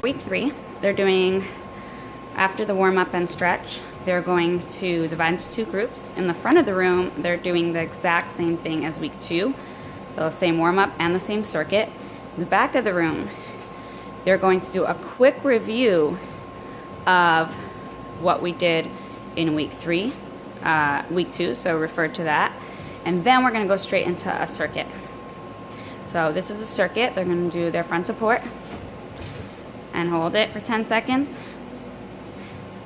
Week 3, they're doing, after the warm-up and stretch, they're going to divide into 2 groups. In the front of the room, they're doing the exact same thing as week 2, the same warm-up and the same circuit. In the back of the room, they're going to do a quick review of what we did in week 2, so refer to that. And then we're going to go straight into a circuit. So this is a circuit. They're going to do their front support and hold it for 10 seconds.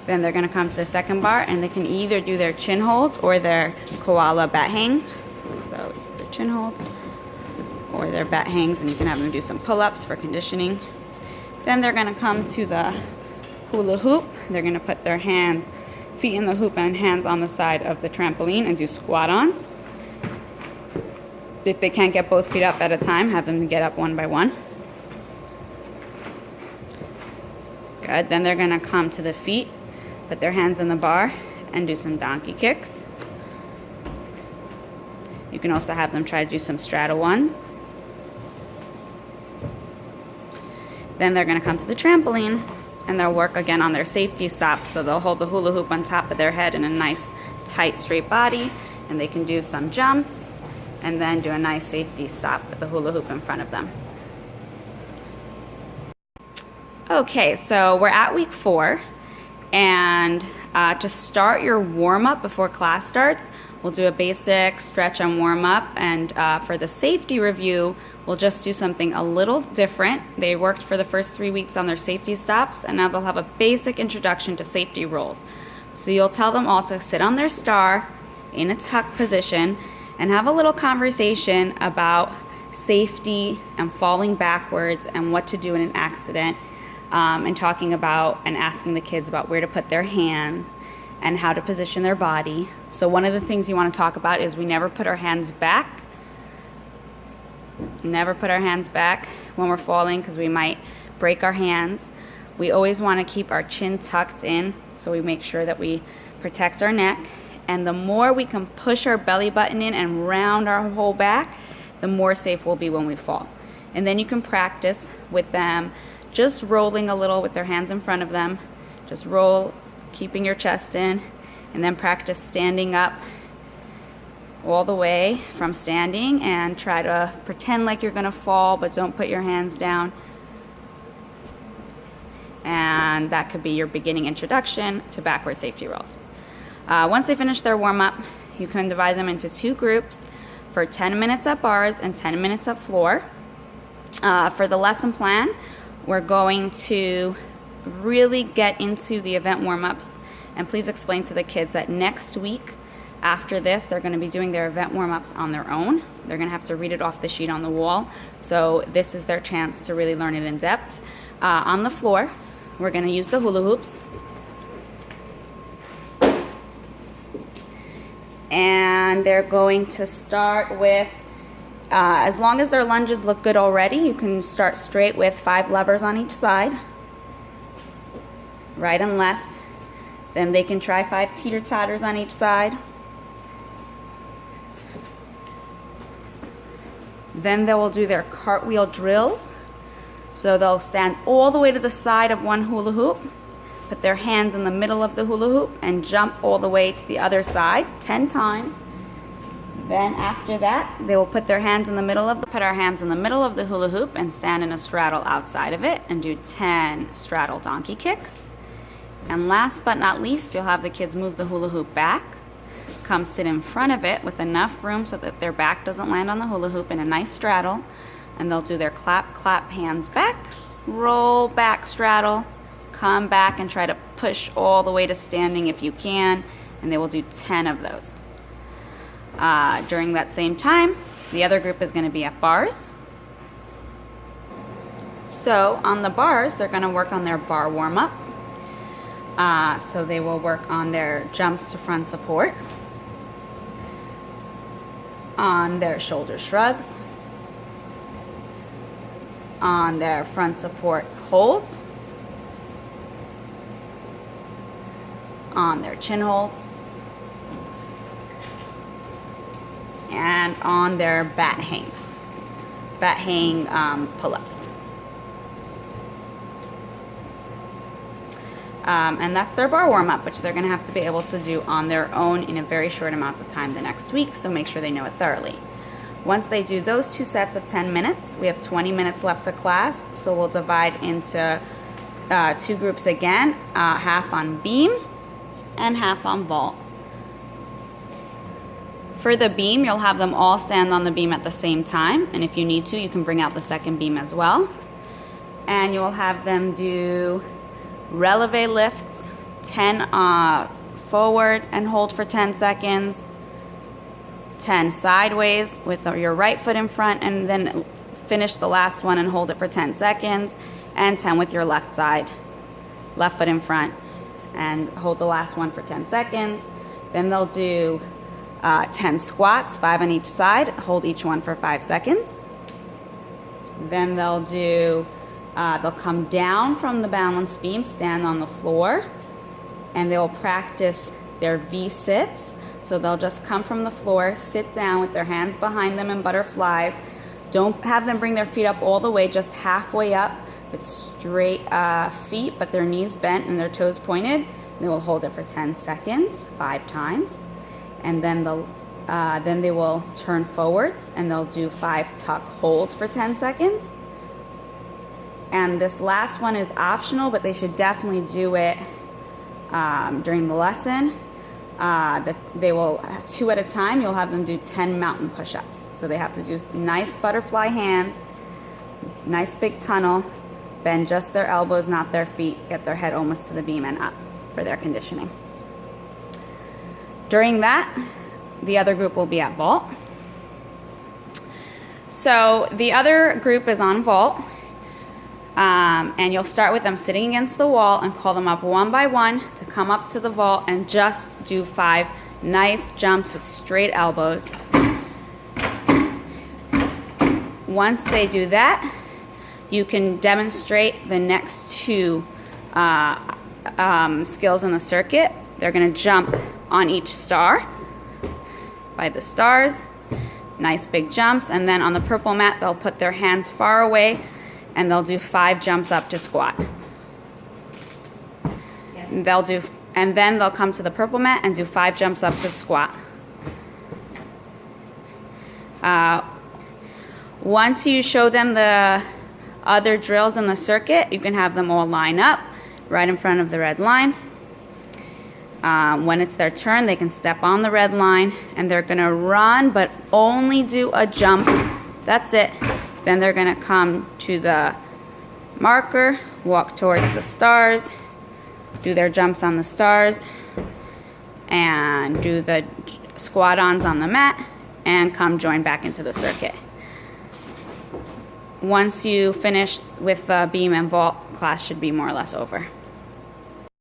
Then they're going to come to the second bar, and they can either do their chin holds or their koala bat hang. So their chin holds or their bat hangs, and you can have them do some pull-ups for conditioning. Then they're going to come to the hula hoop. They're going to put their feet in the hoop and hands on the side of the trampoline and do squat-ons. If they can't get both feet up at a time, have them get up one by one. Good. Then they're going to come to the feet, put their hands in the bar, and do some donkey kicks. You can also have them try to do some straddle ones. Then they're going to come to the trampoline, and they'll work again on their safety stops. So they'll hold the hula hoop on top of their head in a nice, tight, straight body, and they can do some jumps, and then do a nice safety stop with the hula hoop in front of them. Okay, so we're at week 4, and to start your warm-up before class starts, we'll do a basic stretch and warm-up, and for the safety review, we'll just do something a little different. They worked for the first 3 weeks on their safety stops, and now they'll have a basic introduction to safety rolls. So you'll tell them all to sit on their star in a tuck position and have a little conversation about safety and falling backwards and what to do in an accident, and talking about and asking the kids about where to put their hands and how to position their body. So one of the things you want to talk about is we never put our hands back. Never put our hands back when we're falling, because we might break our hands. We always want to keep our chin tucked in, so we make sure that we protect our neck. And the more we can push our belly button in and round our whole back, the more safe we'll be when we fall. And then you can practice with them just rolling a little with their hands in front of them. Just roll, keeping your chest in, and then practice standing up all the way from standing, and try to pretend like you're going to fall, but don't put your hands down. And that could be your beginning introduction to backward safety rolls. Once they finish their warm-up, you can divide them into 2 groups for 10 minutes at bars and 10 minutes at floor. For the lesson plan, we're going to really get into the event warm-ups, and please explain to the kids that next week after this, they're going to be doing their event warm-ups on their own. They're going to have to read it off the sheet on the wall, so this is their chance to really learn it in depth. On the floor, we're going to use the hula hoops. And they're going to start with, as long as their lunges look good already, you can start straight with 5 levers on each side, right and left. Then they can try 5 teeter-totters on each side. Then they will do their cartwheel drills. So they'll stand all the way to the side of one hula hoop, put their hands in the middle of the hula hoop, and jump all the way to the other side 10 times. Then after that, they will put their hands in the middle of our hands in the middle of the hula hoop and stand in a straddle outside of it and do 10 straddle donkey kicks. And last but not least, you'll have the kids move the hula hoop back, come sit in front of it with enough room so that their back doesn't land on the hula hoop, in a nice straddle, and they'll do their clap, clap, hands back, roll back, straddle, come back and try to push all the way to standing if you can, and they will do 10 of those. During that same time, the other group is going to be at bars. So on the bars, they're going to work on their bar warm-up. So they will work on their jumps to front support, on their shoulder shrugs, on their front support holds, on their chin holds, and on their bat hang pull-ups. And that's their bar warm-up, which they're gonna have to be able to do on their own in a very short amount of time the next week, so make sure they know it thoroughly. Once they do those 2 sets of 10 minutes, we have 20 minutes left of class, so we'll divide into 2 groups again, half on beam and half on vault. For the beam, you'll have them all stand on the beam at the same time, and if you need to, you can bring out the second beam as well. And you'll have them do releve lifts, 10 forward and hold for 10 seconds, 10 sideways with your right foot in front, and then finish the last one and hold it for 10 seconds, and 10 with your left side, left foot in front, and hold the last one for 10 seconds. Then they'll do 10 squats, 5 on each side, hold each one for 5 seconds. Then they'll do, they'll come down from the balance beam, stand on the floor, and they'll practice their V-sits. So they'll just come from the floor, sit down with their hands behind them in butterflies. Don't have them bring their feet up all the way, just halfway up with straight feet, but their knees bent and their toes pointed. They will hold it for 10 seconds, 5 times. And then they will turn forwards and they'll do 5 tuck holds for 10 seconds. And this last one is optional, but they should definitely do it during the lesson. They will, 2 at a time, you'll have them do 10 mountain push-ups. So they have to do nice butterfly hands, nice big tunnel, bend just their elbows, not their feet, get their head almost to the beam and up for their conditioning. During that, the other group will be at vault. So the other group is on vault. And you'll start with them sitting against the wall and call them up one by one to come up to the vault and just do 5 nice jumps with straight elbows. Once they do that, you can demonstrate the next 2 skills in the circuit. They're going to jump on each star by the stars, nice big jumps, and then on the purple mat they'll put their hands far away and they'll do 5 jumps up to squat. And then they'll come to the purple mat and do 5 jumps up to squat. Once you show them the other drills in the circuit, you can have them all line up right in front of the red line. When it's their turn, they can step on the red line and they're going to run, but only do a jump. That's it. Then they're going to come to the marker, walk towards the stars, do their jumps on the stars, and do the squat-ons on the mat, and come join back into the circuit. Once you finish with the beam and vault, class should be more or less over.